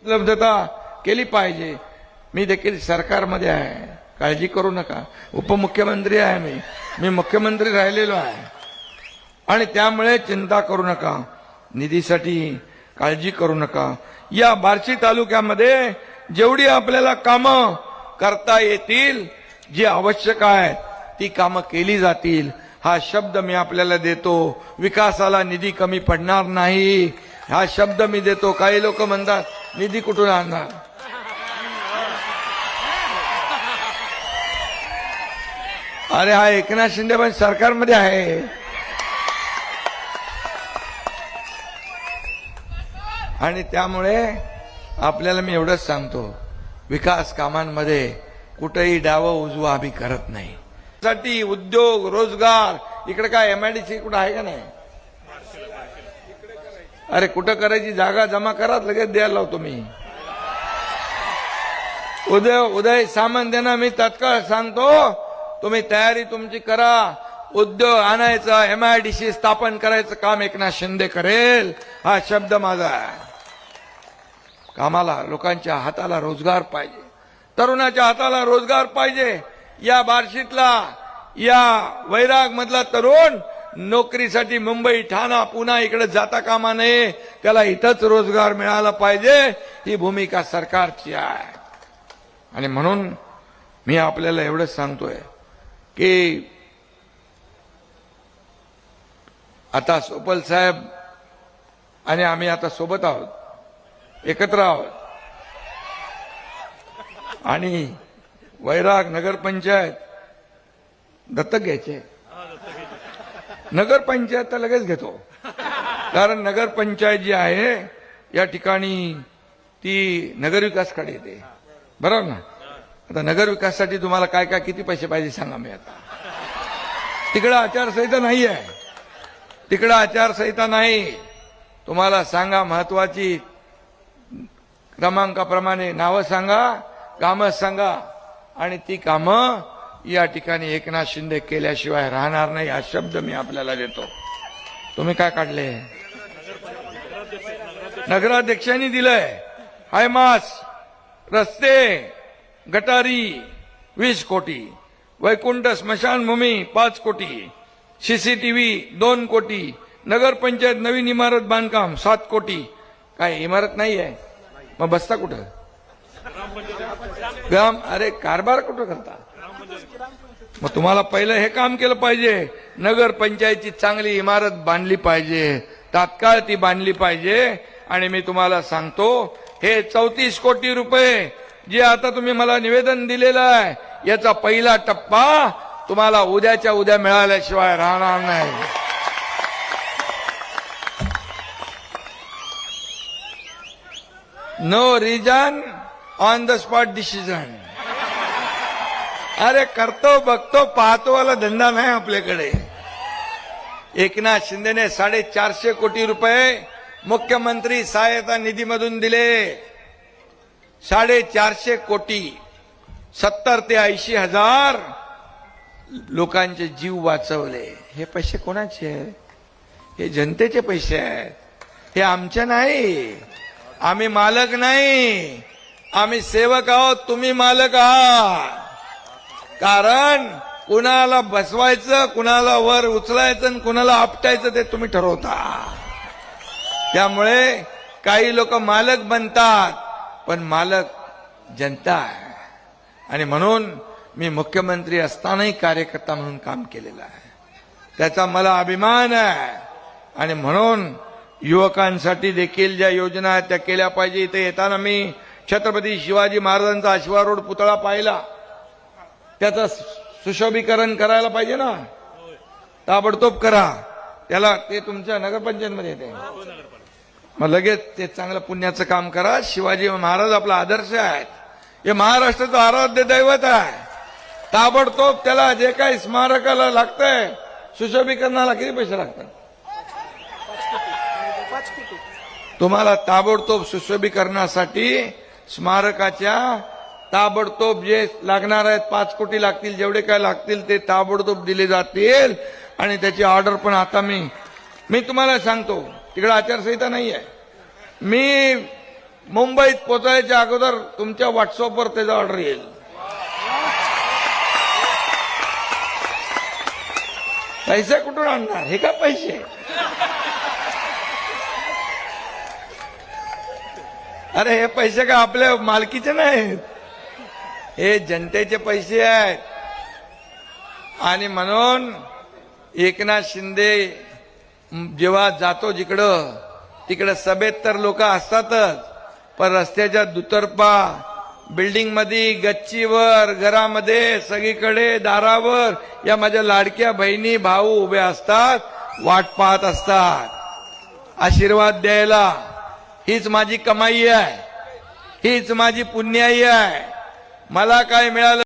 उपलब्धता केली पाहिजे। मी देखील सरकारमध्ये आहे, काळजी करू नका। उपमुख्यमंत्री आहे मी मुख्यमंत्री राहिलेलो आहे आणि त्यामुळे चिंता करू नका, निधीसाठी काळजी करू नका। या बार्शी तालुक्यामध्ये जेवढी आपल्याला कामं करता येतील, जी आवश्यक आहेत ती कामं केली जातील, हा शब्द मी आपल्याला देतो। विकासाला निधी कमी पडणार नाही, हा शब्द मी देतो। काही लोक म्हणतात निधी कुठून आणणार? अरे हा एकनाथ शिंदे पण सरकारमध्ये आहे। आणि त्यामुळे आपल्याला मी एवढंच सांगतो, विकास कामांमध्ये कुठेही डावं उजवं आम्ही करत नाही। साठी उद्योग रोजगार इकडे काय एमआयडीसी कुठं आहे का नाही? अरे कुठं करायची जागा जमा करा, लगेच द्यायला लावतो मी। उदय सामंत यांना मी तत्काळ सांगतो, तुम्ही तयारी तुमची करा। उद्योग आणायचा, एमआयडीसी स्थापन करायचं काम एकनाथ शिंदे करेल, हा शब्द माझा आहे। कामाला लोकांच्या हाताला रोजगार पाहिजे, तरुणाच्या हाताला रोजगार पाहिजे। या बार्शीतला या वैराग मधला तरुण नोकरीसाठी मुंबई ठाणा पुणे इकडे जाता कामा नये, त्याला इथंच रोजगार मिळाला पाहिजे, ही भूमिका सरकारची आहे। आणि म्हणून मी आपल्याला एवढंच सांगतोय की आता सोपल साहेब आणि आम्ही आता सोबत आहोत, एकत्र आहोत। आणि वैराग नगरपंचायत दत्तक घ्यायचे, नगरपंचायत तर लगेच घेतो, कारण नगरपंचायत जी आहे या ठिकाणी ती नगरविकासकडे येते, बरोबर ना? आता नगरविकासासाठी तुम्हाला काय काय किती पैसे पाहिजे सांगा। मी आता तिकडे आचारसंहिता नाही आहे, तिकडे आचारसंहिता नाही। तुम्हाला सांगा, महत्वाची क्रमांकाप्रमाणे नावं सांगा, कामं सांगा, आणि ती कामं या ठिकाणी एकनाथ शिंदे केल्याशिवाय राहणार नाही, हा शब्द मी आपल्याला देतो। तुम्ही काय काढले? नगराध्यक्षांनी दिलंय हायमास, रस्ते, गटारी 20 कोटी, वैकुंठ स्मशानभूमी 5 कोटी, सीसीटीव्ही 2 कोटी, नगरपंचायत नवीन इमारत बांधकाम 7 कोटी। काय इमारत नाही आहे मग बसता कुठं? ग्राम अरे कारभार कुठं करता? मग तुम्हाला पहिलं हे काम केलं पाहिजे, नगरपंचायतची चांगली इमारत बांधली पाहिजे, तात्काळ ती बांधली पाहिजे। आणि मी तुम्हाला सांगतो, हे 34 कोटी रुपये जे आता तुम्ही मला निवेदन दिलेलं आहे, याचा पहिला टप्पा तुम्हाला उद्याच्या उद्या मिळाल्याशिवाय राहणार नाही। No reason on the spot decision. अरे करतो बघतो पाहतो वाला धंदा नाही आपल्याकडे। एकनाथ शिंदेने 450 कोटी रुपये मुख्यमंत्री सहायता निधीमधून दिले, 450 कोटी, 70 ते 80 हजार लोकांचे जीव वाचवले। हे पैसे कोणाचे आहेत? हे जनतेचे पैसे आहेत, हे आमचे नाही। आम्ही मालक नाही, आम्ही सेवक आहोत, तुम्ही मालक आहात। कारण कुणाला बसवायचं, कुणाला वर उचलायचं आणि कुणाला आपटायचं ते तुम्ही ठरवता। त्यामुळे काही लोक मालक बनतात, पण मालक जनता आहे। आणि म्हणून मी मुख्यमंत्री असतानाही कार्यकर्ता म्हणून काम केलेलं आहे, त्याचा मला अभिमान आहे। आणि म्हणून युवकांसाठी देखील ज्या योजना आहेत त्या केल्या पाहिजे। इथे येताना मी छत्रपती शिवाजी महाराजांचा आशिवा रोड पुतळा पाहिला, त्याचं सुशोभीकरण करायला पाहिजे ना, ताबडतोब करा त्याला। ते तुमच्या नगरपंचायतमध्ये येते, मग लगेच ते चांगलं पुण्याचं काम करा। शिवाजी महाराज आपला आदर्श आहेत, हे महाराष्ट्राचं आराध्य दैवत आहे। ताबडतोब त्याला जे काही स्मारकाला लागतंय सुशोभीकरणाला किती पैसे लागतात? तुम्हाला ताबडतोब सुशोभीकरणासाठी स्मारकाच्या ताबडतोब जे लागणार आहेत 5 कोटी लागतील, जेवढे काय लागतील ते ताबडतोब दिले जातील। आणि त्याची ऑर्डर पण आता मी तुम्हाला सांगतो, तिकडे आचारसंहिता नाही आहे। मी मुंबईत पोहोचायच्या अगोदर तुमच्या व्हॉट्सअपवर त्याचा ऑर्डर येईल. पैसे कुठून आणणार? हे का पैसे? अरे हे पैसे का आपल्या मालकीचे नाहीत, हे जनतेचे पैसे आहेत. आणि म्हणून एकनाथ शिंदे जेव्हा जातो जिकडं तिकडं सभेत तर लोक असतातच, पण रस्त्याच्या दुतर्फा, बिल्डिंग मध्ये, गच्चीवर, घरामध्ये, सगळीकडे दारावर या माझ्या लाडक्या बहिणी भाऊ उभे असतात, वाट पाहत असतात आशीर्वाद द्यायला. हीच माझी कमाई आहे, हीच माझी पुण्याई आहे. मला काय मिळालं